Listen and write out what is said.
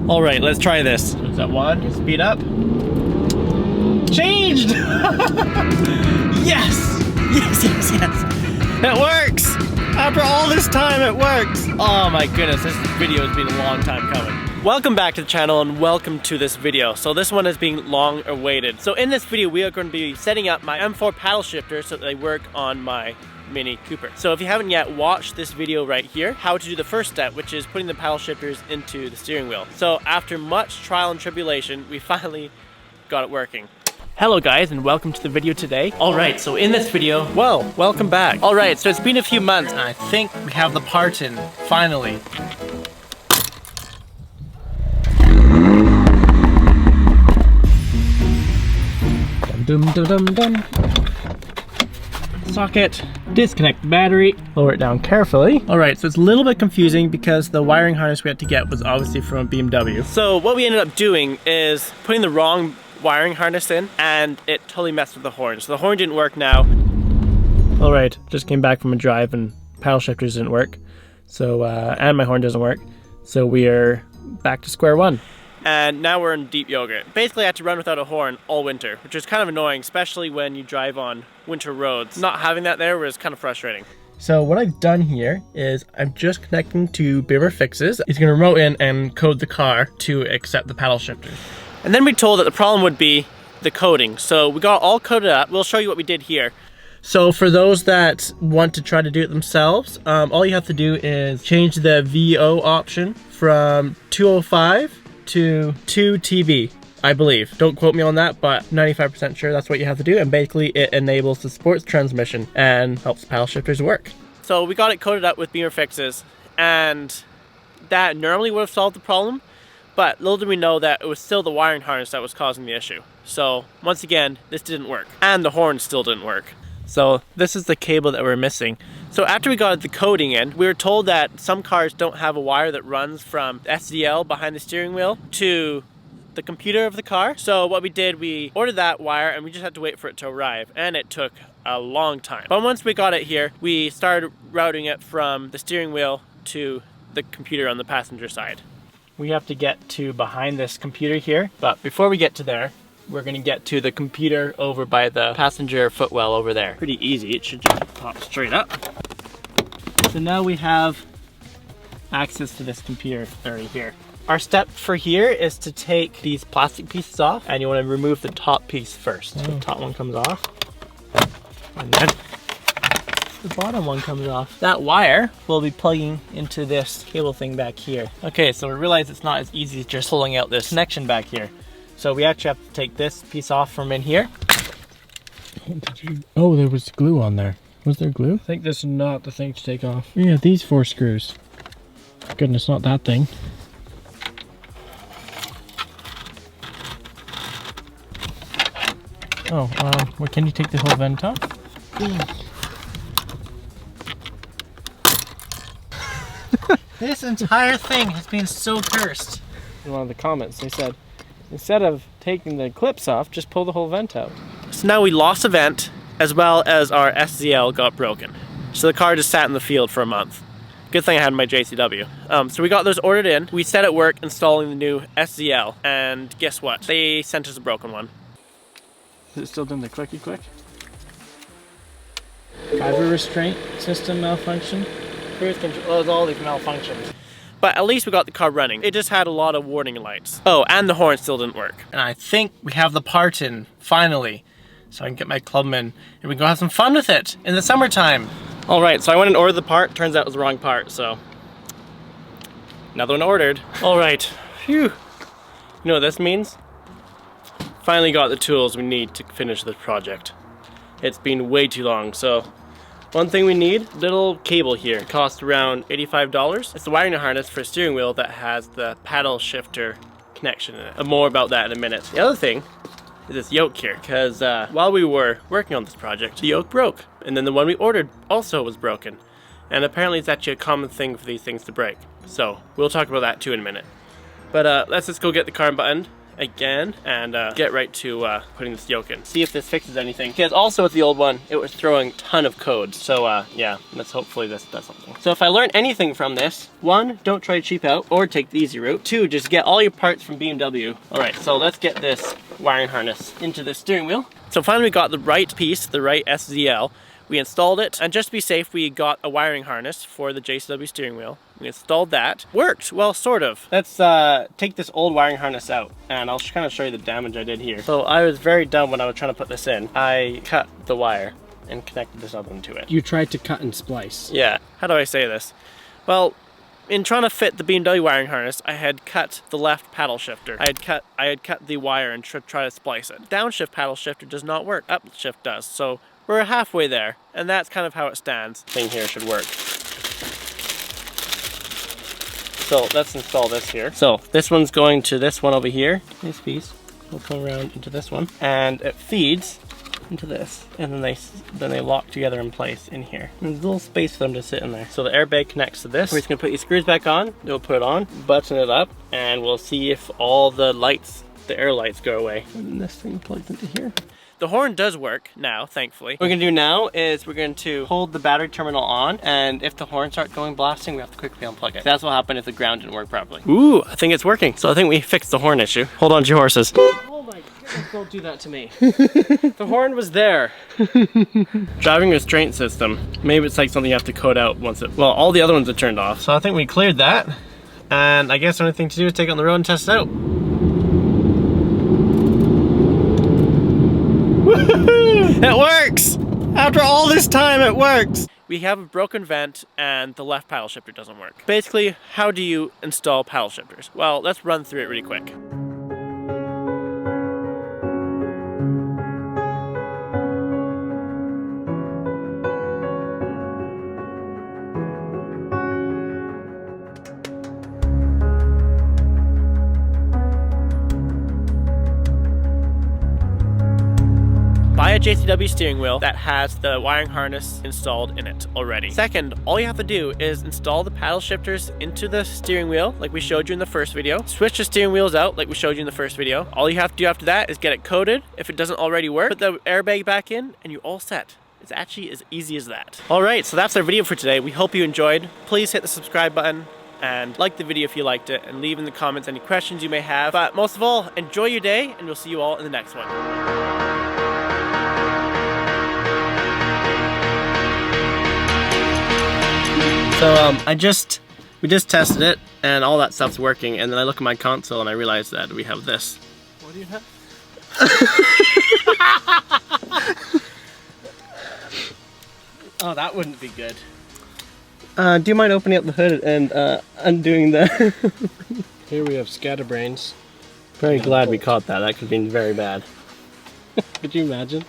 All right, let's try this. Is that one? Speed up. Changed! Yes! Yes, yes, yes. It works! After all this time, it works! Oh my goodness, this video has been a long time coming. Welcome back to the channel and welcome to this video. So this one has been long awaited. So in this video, we are going to be setting up my M4 paddle shifters so that they work on my Mini Cooper. So if you haven't yet watched this video right here, how to do the first step, which is putting the paddle shifters into the steering wheel. So after much trial and tribulation, we finally got it working. Hello guys and welcome to the video today. Alright, so in this video, well, welcome back. Alright, so it's been a few months and I think we have the part in, finally. Dum dum dum dum. Socket, disconnect the battery, lower it down carefully. Alright, so it's a little bit confusing because the wiring harness we had to get was obviously from BMW. So what we ended up doing is putting the wrong wiring harness in and it totally messed with the horn. So the horn didn't work now. Alright, just came back from a drive and paddle shifters didn't work. So, and my horn doesn't work. So we are back to square one. And now we're in deep yogurt. Basically I had to run without a horn all winter, which is kind of annoying, especially when you drive on winter roads. Not having that there was kind of frustrating. So what I've done here is I'm just connecting to BimmerFixes. It's gonna remote in and code the car to accept the paddle shifters. And then we told that the problem would be the coding. So we got all coded up. We'll show you what we did here. So for those that want to try to do it themselves, all you have to do is change the VO option from 205 to 2 TB, I believe. Don't quote me on that, but 95% sure that's what you have to do. And basically it enables the sports transmission and helps paddle shifters work. So we got it coded up with BimmerFixes and that normally would have solved the problem. But little did we know that it was still the wiring harness that was causing the issue. So once again, this didn't work. And the horn still didn't work. So this is the cable that we're missing. So after we got the coding in, we were told that some cars don't have a wire that runs from SDL behind the steering wheel to the computer of the car. So what we did, we ordered that wire and we just had to wait for it to arrive. And it took a long time. But once we got it here, we started routing it from the steering wheel to the computer on the passenger side. We have to get to behind this computer here, but before we get to there, we're gonna get to the computer over by the passenger footwell over there. Pretty easy, it should just pop straight up. So now we have access to this computer already here. Our step for here is to take these plastic pieces off, and you wanna remove the top piece first. So the top one comes off, and then the bottom one comes off. That wire will be plugging into this cable thing back here. Okay, so we realize it's not as easy as just pulling out this connection back here. So we actually have to take this piece off from in here. Oh, there was glue on there. Was there glue? I think this is not the thing to take off. Yeah, these 4 screws. Goodness, not that thing. Oh, well, can you take the whole vent off? This entire thing has been so cursed. In one of the comments, they said, instead of taking the clips off, just pull the whole vent out. So now we lost a vent, as well as our SZL got broken. So the car just sat in the field for a month. Good thing I had my JCW. So we got those ordered in. We set at work installing the new SZL, and guess what? They sent us a broken one. Is it still doing the clicky click? Driver restraint system malfunction? Cruise control, all these malfunctions. But at least we got the car running. It just had a lot of warning lights. Oh, and the horn still didn't work. And I think we have the part in, finally. So I can get my Clubman and we can go have some fun with it in the summertime. All right, so I went and ordered the part. Turns out it was the wrong part, so another one ordered. All right, phew. You know what this means? Finally got the tools we need to finish this project. It's been way too long, so one thing we need, little cable here. It costs around $85. It's the wiring harness for a steering wheel that has the paddle shifter connection in it. And more about that in a minute. The other thing is this yoke here, because while we were working on this project, the yoke broke. And then the one we ordered also was broken. And apparently it's actually a common thing for these things to break. So we'll talk about that too in a minute. But let's just go get the car unbuttoned again and get right to putting this yoke in. See if this fixes anything. Because also with the old one, it was throwing a ton of code. So yeah, let's hopefully this does something. So if I learned anything from this, 1, don't try to cheap out or take the easy route. 2, just get all your parts from BMW. All right, so let's get this wiring harness into the steering wheel. So finally we got the right piece, the right SZL. We installed it, and just to be safe, we got a wiring harness for the JCW steering wheel. We installed that. Worked, well, sort of. Let's take this old wiring harness out, and I'll kind of show you the damage I did here. So I was very dumb when I was trying to put this in. I cut the wire and connected this other one to it. You tried to cut and splice. Yeah, how do I say this? Well, in trying to fit the BMW wiring harness, I had cut the left paddle shifter. I had cut the wire and try to splice it. Downshift paddle shifter does not work, upshift does. So we're halfway there, and that's kind of how it stands. Thing here should work. So let's install this here. So this one's going to this one over here. This piece will come around into this one, and it feeds into this, and then they lock together in place in here. And there's a little space for them to sit in there. So the airbag connects to this. We're just gonna put these screws back on. We'll put it on, button it up, and we'll see if all the lights, the air lights, go away. And this thing plugs into here. The horn does work now, thankfully. What we're gonna do now is we're going to hold the battery terminal on, and if the horn starts going blasting, we have to quickly unplug it. That's what happened if the ground didn't work properly. Ooh, I think it's working. So I think we fixed the horn issue. Hold on to your horses. Oh my goodness, don't do that to me. The horn was there. Driving restraint system. Maybe it's like something you have to code out once it, well, all the other ones are turned off. So I think we cleared that. And I guess the only thing to do is take it on the road and test it out. It works! After all this time, it works! We have a broken vent and the left paddle shifter doesn't work. Basically, how do you install paddle shifters? Well, let's run through it really quick. Buy a JCW steering wheel that has the wiring harness installed in it already. Second, all you have to do is install the paddle shifters into the steering wheel like we showed you in the first video. Switch the steering wheels out like we showed you in the first video. All you have to do after that is get it coded. If it doesn't already work, put the airbag back in and you're all set. It's actually as easy as that. Alright, so that's our video for today. We hope you enjoyed. Please hit the subscribe button and like the video if you liked it, and leave in the comments any questions you may have. But most of all, enjoy your day, and we'll see you all in the next one. So we just tested it and all that stuff's working, and then I look at my console and I realize that we have this. What do you have? Oh, that wouldn't be good. Do you mind opening up the hood and undoing the... Here we have scatterbrains. Very glad we caught that. That could have been very bad. Could you imagine?